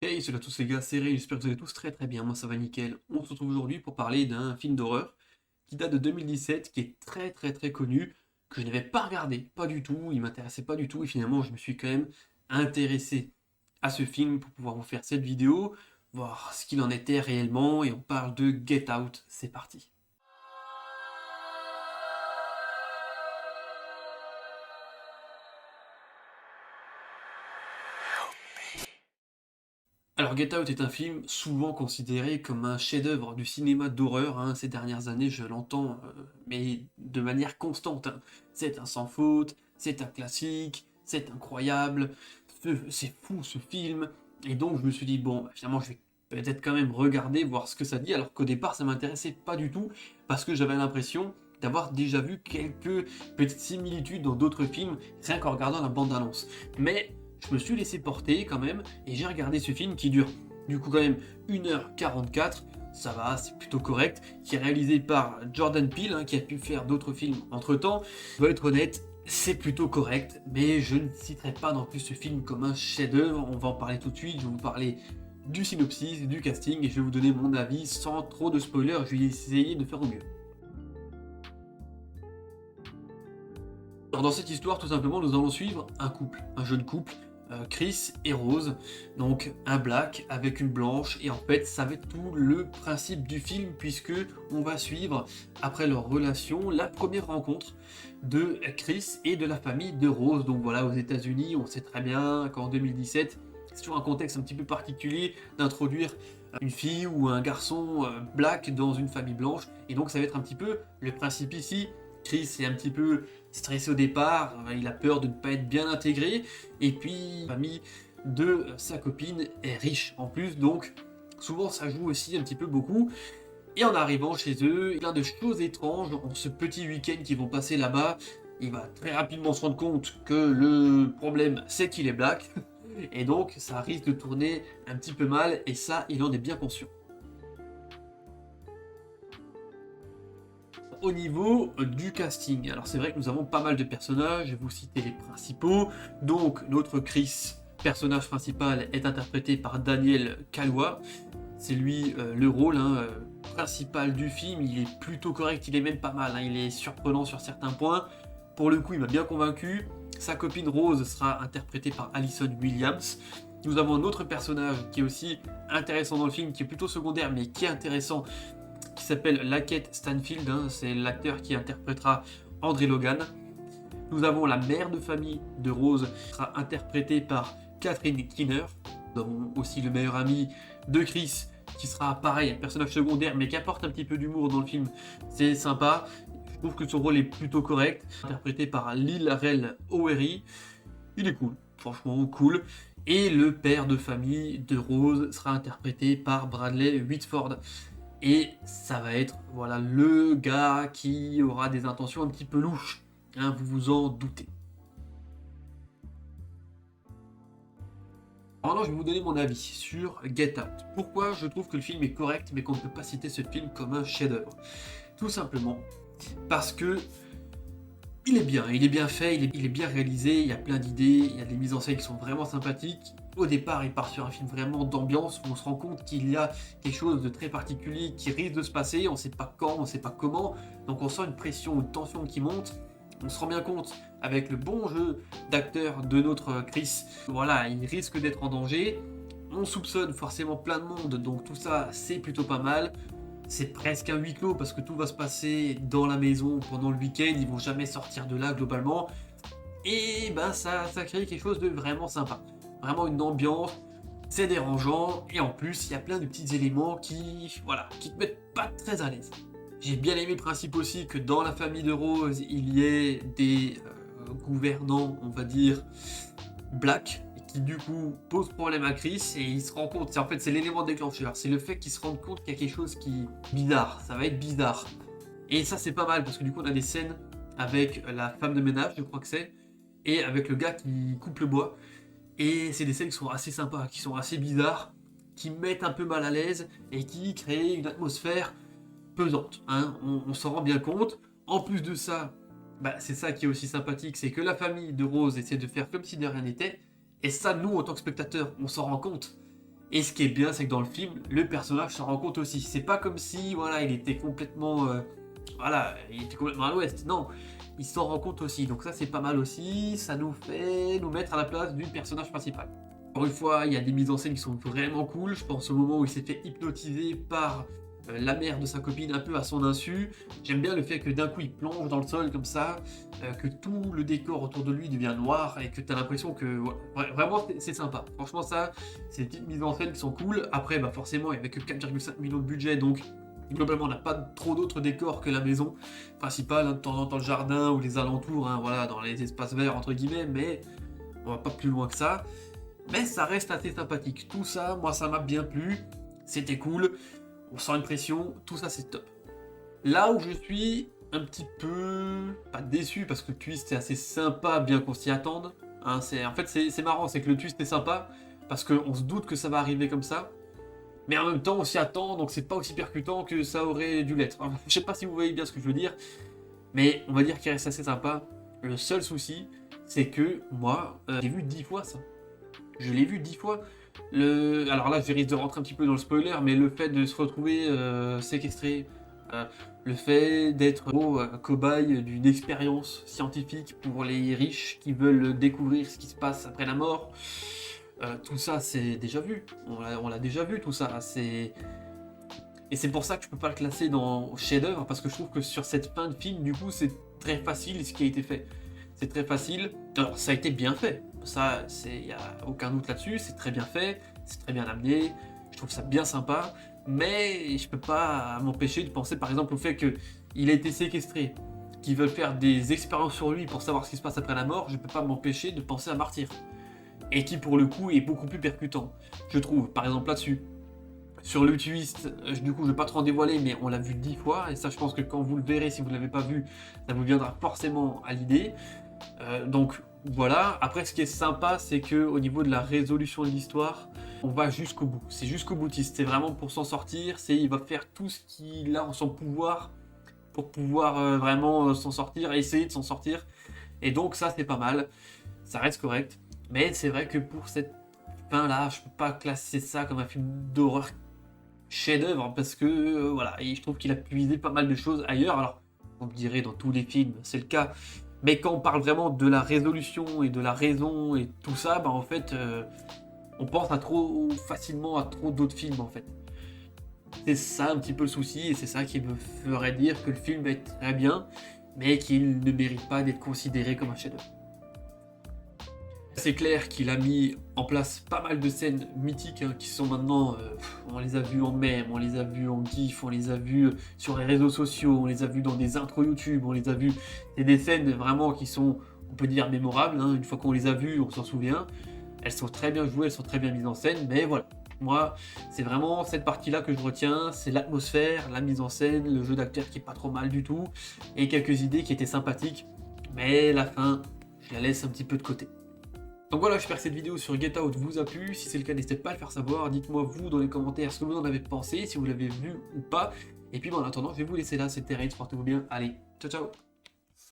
Hey, salut à tous les gars, c'est Ray, j'espère que vous allez tous très très bien, moi ça va nickel. On se retrouve aujourd'hui pour parler d'un film d'horreur qui date de 2017, qui est très très très connu, que je n'avais pas regardé, pas du tout, il m'intéressait pas du tout, et finalement je me suis quand même intéressé à ce film pour pouvoir vous faire cette vidéo, voir ce qu'il en était réellement, et on parle de Get Out, c'est parti. Alors Get Out est un film souvent considéré comme un chef-d'œuvre du cinéma d'horreur, hein. Ces dernières années je l'entends, mais de manière constante, hein. C'est un sans faute, c'est un classique, c'est incroyable, c'est fou ce film, et donc je me suis dit bon, bah, finalement je vais peut-être quand même regarder, voir ce que ça dit, alors qu'au départ ça m'intéressait pas du tout, parce que j'avais l'impression d'avoir déjà vu quelques petites similitudes dans d'autres films, rien qu'en regardant la bande-annonce. Mais je me suis laissé porter quand même et j'ai regardé ce film qui dure du coup quand même 1h44, ça va, c'est plutôt correct, qui est réalisé par Jordan Peele, hein, qui a pu faire d'autres films entre temps. Je dois être honnête, c'est plutôt correct, mais je ne citerai pas non plus ce film comme un chef-d'œuvre. On va en parler tout de suite, je vais vous parler du synopsis, du casting et je vais vous donner mon avis sans trop de spoilers, je vais essayer de faire au mieux. Alors dans cette histoire, tout simplement, nous allons suivre un couple, un jeune couple, Chris et Rose, donc un black avec une blanche, et en fait ça va être tout le principe du film puisque on va suivre, après leur relation, la première rencontre de Chris et de la famille de Rose. Donc voilà, aux États-Unis, on sait très bien qu'en 2017, c'est toujours un contexte un petit peu particulier d'introduire une fille ou un garçon black dans une famille blanche, et donc ça va être un petit peu le principe ici. Chris est un petit peu stressé au départ, il a peur de ne pas être bien intégré, et puis la famille de sa copine est riche en plus, donc souvent ça joue aussi un petit peu beaucoup. Et en arrivant chez eux, plein de choses étranges en ce petit week-end qu'ils vont passer là-bas. Il va très rapidement se rendre compte que le problème c'est qu'il est black, et donc ça risque de tourner un petit peu mal, et ça il en est bien conscient. Au niveau du casting, alors c'est vrai que nous avons pas mal de personnages, je vais vous citer les principaux. Donc notre Chris, personnage principal, est interprété par Daniel Kaluuya. C'est lui le rôle, hein, principal du film, il est plutôt correct, il est même pas mal, hein, il est surprenant sur certains points. Pour le coup il m'a bien convaincu. Sa copine Rose sera interprétée par Allison Williams. Nous avons un autre personnage qui est aussi intéressant dans le film, qui est plutôt secondaire mais qui est intéressant, qui s'appelle Laquette Stanfield, hein, c'est l'acteur qui interprétera André Logan. Nous avons la mère de famille de Rose, qui sera interprétée par Catherine Keener. Nous avons aussi le meilleur ami de Chris, qui sera pareil, un personnage secondaire, mais qui apporte un petit peu d'humour dans le film. C'est sympa, je trouve que son rôle est plutôt correct, interprété par Lil Rel Howery. Il est cool, franchement cool. Et le père de famille de Rose sera interprété par Bradley Whitford. Et ça va être voilà le gars qui aura des intentions un petit peu louches, hein, vous vous en doutez. Alors maintenant, je vais vous donner mon avis sur Get Out. Pourquoi je trouve que le film est correct, mais qu'on ne peut pas citer ce film comme un chef-d'œuvre. Tout simplement parce que il est bien fait, il est bien réalisé, il y a plein d'idées, il y a des mises en scène qui sont vraiment sympathiques. Au départ, il part sur un film vraiment d'ambiance où on se rend compte qu'il y a quelque chose de très particulier qui risque de se passer, on ne sait pas quand, on ne sait pas comment, donc on sent une pression, une tension qui monte. On se rend bien compte avec le bon jeu d'acteur de notre Chris, voilà, il risque d'être en danger. On soupçonne forcément plein de monde, donc tout ça c'est plutôt pas mal. C'est presque un huis clos parce que tout va se passer dans la maison pendant le week-end, ils vont jamais sortir de là globalement. Et ben ça crée quelque chose de vraiment sympa. Vraiment une ambiance, c'est dérangeant, et en plus il y a plein de petits éléments voilà, qui te mettent pas très à l'aise. J'ai bien aimé le principe aussi que dans la famille de Rose, il y ait des gouvernants, on va dire, black, qui du coup pose problème à Chris, et il se rend compte, en fait c'est l'élément déclencheur, c'est le fait qu'il se rende compte qu'il y a quelque chose qui est bizarre, ça va être bizarre. Et ça c'est pas mal, parce que du coup on a des scènes avec la femme de ménage, je crois que c'est, et avec le gars qui coupe le bois, et c'est des scènes qui sont assez sympas, qui sont assez bizarres, qui mettent un peu mal à l'aise, et qui créent une atmosphère pesante, hein, on s'en rend bien compte. En plus de ça, bah, c'est ça qui est aussi sympathique, c'est que la famille de Rose essaie de faire comme si de rien n'était, et ça, nous, en tant que spectateurs, on s'en rend compte. Et ce qui est bien, c'est que dans le film, le personnage s'en rend compte aussi. C'est pas comme si, voilà, il était complètement, il était complètement à l'ouest. Non, il s'en rend compte aussi. Donc ça, c'est pas mal aussi. Ça nous fait nous mettre à la place du personnage principal. Encore une fois, il y a des mises en scène qui sont vraiment cool. Je pense au moment où il s'est fait hypnotiser par la mère de sa copine un peu à son insu. J'aime bien le fait que d'un coup il plonge dans le sol comme ça, que tout le décor autour de lui devient noir et que tu as l'impression que vraiment c'est sympa. Franchement ça, c'est des petites mises en scène qui sont cool. Après bah forcément il n'y avait que 4,5 millions de budget donc globalement on n'a pas trop d'autres décors que la maison principale, hein, de temps en temps le jardin ou les alentours, hein, voilà, dans les espaces verts entre guillemets, mais on va pas plus loin que ça. Mais ça reste assez sympathique. Tout ça, moi ça m'a bien plu, c'était cool. On sent une pression, tout ça c'est top. Là où je suis un petit peu, pas déçu parce que le twist est assez sympa, bien qu'on s'y attende. Hein, en fait c'est marrant, c'est que le twist est sympa parce qu'on se doute que ça va arriver comme ça. Mais en même temps on s'y attend, donc c'est pas aussi percutant que ça aurait dû l'être. Enfin, je sais pas si vous voyez bien ce que je veux dire, mais on va dire qu'il reste assez sympa. Le seul souci, c'est que moi, j'ai vu 10 fois ça. Je l'ai vu 10 fois. Alors là, je risque de rentrer un petit peu dans le spoiler, mais le fait de se retrouver séquestré, le fait d'être cobaye d'une expérience scientifique pour les riches qui veulent découvrir ce qui se passe après la mort, tout ça c'est déjà vu. On l'a déjà vu tout ça. Et c'est pour ça que je peux pas le classer dans chef-d'œuvre, parce que je trouve que sur cette fin de film, du coup, c'est très facile ce qui a été fait. C'est très facile. Alors, ça a été bien fait. Ça, il n'y a aucun doute là-dessus. C'est très bien fait. C'est très bien amené. Je trouve ça bien sympa. Mais je peux pas m'empêcher de penser, par exemple, au fait qu'il a été séquestré, qu'ils veulent faire des expériences sur lui pour savoir ce qui se passe après la mort. Je peux pas m'empêcher de penser à Martyr. Et qui, pour le coup, est beaucoup plus percutant, je trouve. Par exemple, là-dessus. Sur le twist, du coup, je ne vais pas trop en dévoiler, mais on l'a vu 10 fois. Et ça, je pense que quand vous le verrez, si vous ne l'avez pas vu, ça vous viendra forcément à l'idée. Donc voilà, après ce qui est sympa, c'est que au niveau de la résolution de l'histoire, on va jusqu'au bout. C'est jusqu'au boutiste, c'est vraiment pour s'en sortir, il va faire tout ce qu'il a en son pouvoir pour pouvoir vraiment s'en sortir, essayer de s'en sortir. Et donc ça c'est pas mal, ça reste correct. Mais c'est vrai que pour cette fin là, je peux pas classer ça comme un film d'horreur chef-d'œuvre parce que voilà, et je trouve qu'il a puisé pas mal de choses ailleurs. Alors on me dirait dans tous les films, c'est le cas. Mais quand on parle vraiment de la résolution et de la raison et tout ça, bah en fait, on pense trop facilement à trop d'autres films en fait. C'est ça un petit peu le souci et c'est ça qui me ferait dire que le film est très bien, mais qu'il ne mérite pas d'être considéré comme un chef-d'œuvre. C'est clair qu'il a mis en place pas mal de scènes mythiques qui sont maintenant, on les a vues en mème, on les a vues en gif, on les a vues sur les réseaux sociaux, on les a vues dans des intros YouTube, on les a vues. C'est des scènes vraiment qui sont, on peut dire, mémorables. Une fois qu'on les a vues, on s'en souvient. Elles sont très bien jouées, elles sont très bien mises en scène, mais voilà. Moi, c'est vraiment cette partie-là que je retiens, c'est l'atmosphère, la mise en scène, le jeu d'acteur qui est pas trop mal du tout, et quelques idées qui étaient sympathiques, mais la fin, je la laisse un petit peu de côté. Donc voilà, j'espère que cette vidéo sur Get Out vous a plu. Si c'est le cas, n'hésitez pas à le faire savoir. Dites-moi vous dans les commentaires ce que vous en avez pensé, si vous l'avez vu ou pas. Et puis bon, en attendant, je vais vous laisser là. C'était Raid, portez-vous bien. Allez, ciao ciao.